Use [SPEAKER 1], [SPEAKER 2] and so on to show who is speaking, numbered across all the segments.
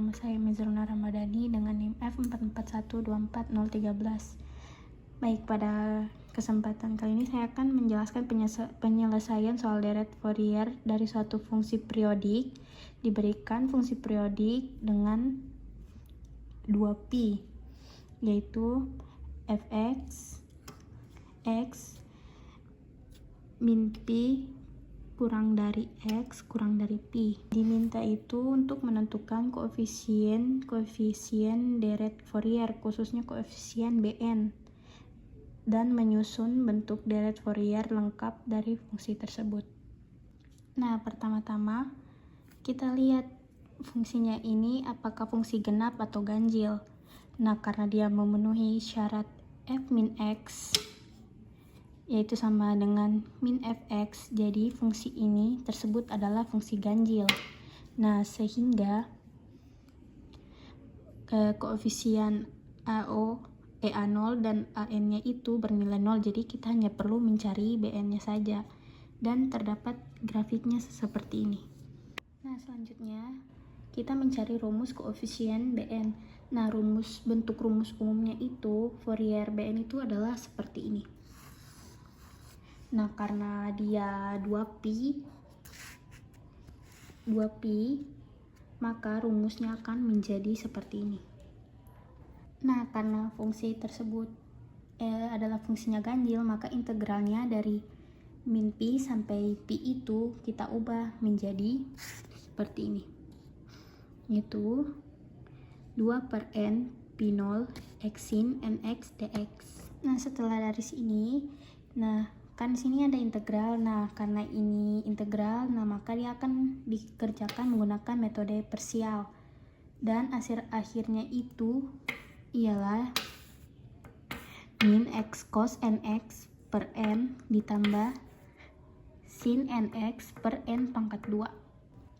[SPEAKER 1] Nama saya Mizruna Ramadhani dengan NIM F44124013. Baik, pada kesempatan kali ini saya akan menjelaskan penyelesaian soal deret Fourier dari suatu fungsi periodik. Diberikan fungsi periodik dengan 2pi, yaitu fx x min pi kurang dari x kurang dari pi. Diminta itu untuk menentukan koefisien deret Fourier, khususnya koefisien Bn, dan menyusun bentuk deret Fourier lengkap dari fungsi tersebut. Nah, pertama-tama kita lihat fungsinya ini apakah fungsi genap atau ganjil. Nah, karena dia memenuhi syarat f min x, yaitu sama dengan min fx, jadi fungsi ini tersebut adalah fungsi ganjil. Nah, sehingga koefisien EA0 dan AN-nya itu bernilai 0, jadi kita hanya perlu mencari BN-nya saja, dan terdapat grafiknya seperti ini. Nah, selanjutnya kita mencari rumus koefisien Bn. Nah, bentuk rumus umumnya itu Fourier Bn itu adalah seperti ini. Nah, karena dia 2pi, maka rumusnya akan menjadi seperti ini. Nah, karena fungsi tersebut adalah fungsinya ganjil, maka integralnya dari min pi sampai pi itu kita ubah menjadi seperti ini, yaitu 2/n pi0 x sin nx dx. Nah, setelah dari sini, kan sini ada integral. Nah, karena ini integral, maka dia akan dikerjakan menggunakan metode parsial. Dan akhirnya itu ialah min x cos nx per n ditambah sin nx per n pangkat 2.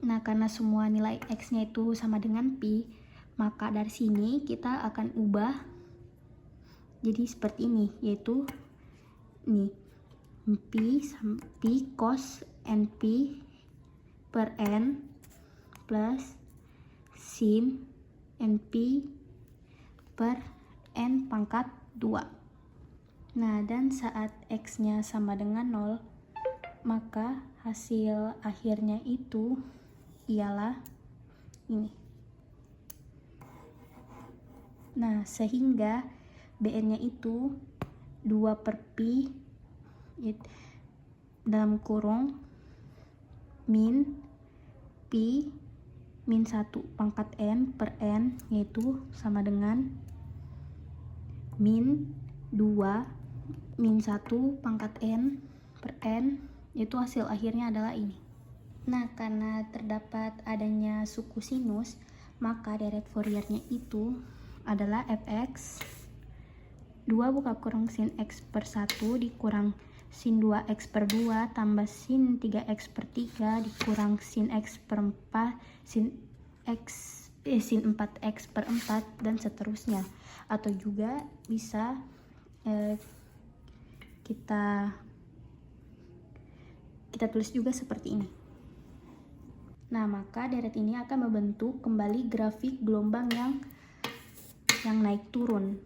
[SPEAKER 1] Nah, karena semua nilai x-nya itu sama dengan pi, maka dari sini kita akan ubah jadi seperti ini, yaitu ini pi cos np per n plus sin np per n pangkat 2. Nah, dan saat x-nya sama dengan 0, maka hasil akhirnya itu ialah ini. Nah, sehingga Bn-nya itu 2/pi dalam kurung min pi min 1 pangkat n per n, yaitu sama dengan min 2 min 1 pangkat n per n, yaitu hasil akhirnya adalah ini. Nah, karena terdapat adanya suku sinus, maka deret Fouriernya itu adalah fx 2 buka kurung sin x per 1 dikurang sin 2x per 2 tambah sin 3x per 3 dikurang sin x per 4 sin 4x per 4 dan seterusnya. Atau juga bisa kita tulis juga seperti ini. Nah, maka deret ini akan membentuk kembali grafik gelombang yang naik turun,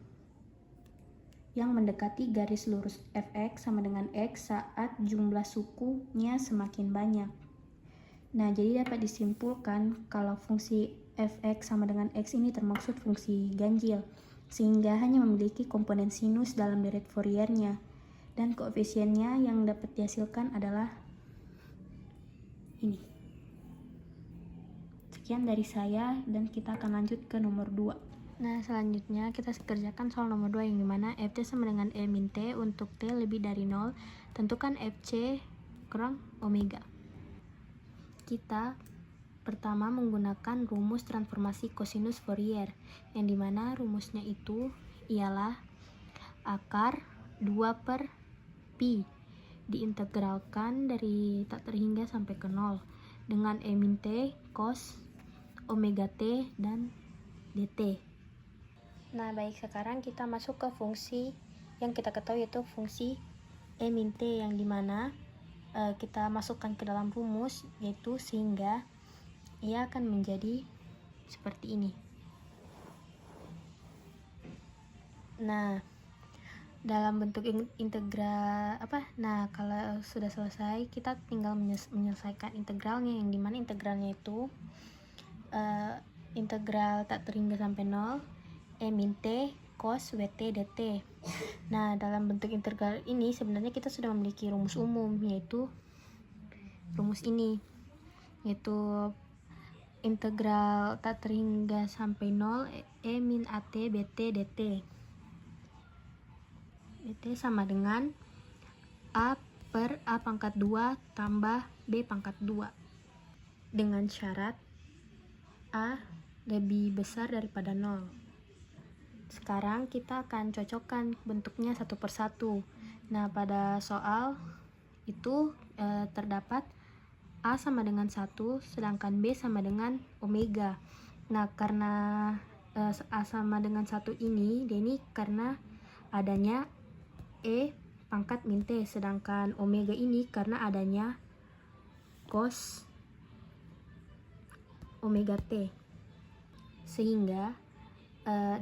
[SPEAKER 1] yang mendekati garis lurus fx sama dengan x saat jumlah sukunya semakin banyak. Nah, jadi dapat disimpulkan kalau fungsi fx sama dengan x ini termaksud fungsi ganjil, sehingga hanya memiliki komponen sinus dalam deret Fouriernya, dan koefisiennya yang dapat dihasilkan adalah ini. Sekian dari saya, dan kita akan lanjut ke nomor 2. Nah, selanjutnya kita kerjakan soal nomor 2 yang dimana Fc sama dengan E min T untuk T lebih dari 0. Tentukan Fc kurang omega. Kita pertama menggunakan rumus transformasi kosinus Fourier, yang dimana rumusnya itu ialah akar 2/pi diintegralkan dari tak terhingga sampai ke 0 dengan E min T cos omega T dan dt. Nah, baik, sekarang kita masuk ke fungsi yang kita ketahui, yaitu fungsi E min T, yang dimana kita masukkan ke dalam rumus, yaitu sehingga ia akan menjadi seperti ini. Nah, dalam bentuk integral Nah, kalau sudah selesai, kita tinggal menyelesaikan integralnya, yang dimana integralnya itu integral tak terhingga sampai 0 min t cos wt dt. Nah, dalam bentuk integral ini sebenarnya kita sudah memiliki rumus umum, yaitu rumus ini, yaitu integral tak terhingga sampai 0 min at bt dt. Dt sama dengan a per a pangkat 2 tambah b pangkat 2, dengan syarat a lebih besar daripada 0. Sekarang kita akan cocokkan bentuknya satu persatu. Nah, pada soal itu terdapat A sama dengan 1, sedangkan B sama dengan omega. Nah, karena A sama dengan 1 ini karena adanya E pangkat min T, sedangkan omega ini karena adanya cos omega T. Sehingga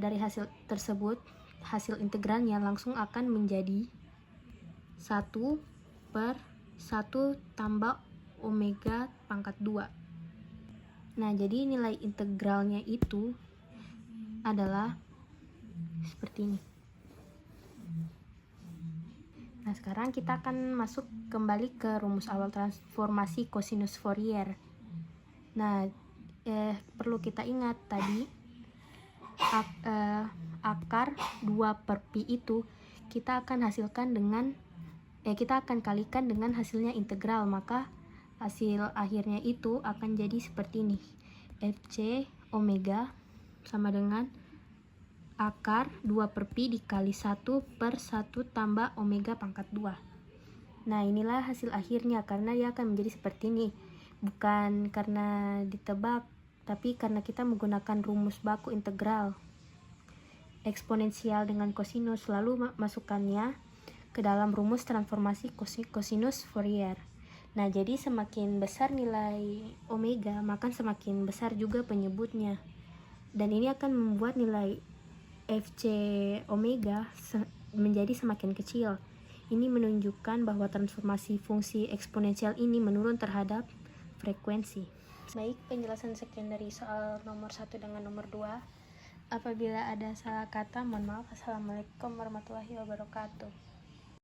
[SPEAKER 1] dari hasil tersebut, hasil integralnya langsung akan menjadi 1 per 1 tambah omega pangkat 2. Nah, jadi nilai integralnya itu adalah seperti ini. Nah, sekarang kita akan masuk kembali ke rumus awal transformasi kosinus Fourier. Nah, perlu kita ingat tadi akar 2 per pi itu kita akan kalikan dengan hasilnya integral, maka hasil akhirnya itu akan jadi seperti ini. Fc omega sama dengan akar 2 per pi dikali 1 per 1 tambah omega pangkat 2. Nah, inilah hasil akhirnya, karena dia akan menjadi seperti ini. Bukan karena ditebak, tapi karena kita menggunakan rumus baku integral eksponensial dengan kosinus, lalu masukkannya ke dalam rumus transformasi kosinus Fourier. Nah, jadi semakin besar nilai omega, maka semakin besar juga penyebutnya. Dan ini akan membuat nilai Fc omega menjadi semakin kecil. Ini menunjukkan bahwa transformasi fungsi eksponensial ini menurun terhadap frekuensi. Baik, penjelasan sekian dari soal nomor 1 dengan nomor 2. Apabila ada salah kata, mohon maaf. Assalamualaikum warahmatullahi wabarakatuh.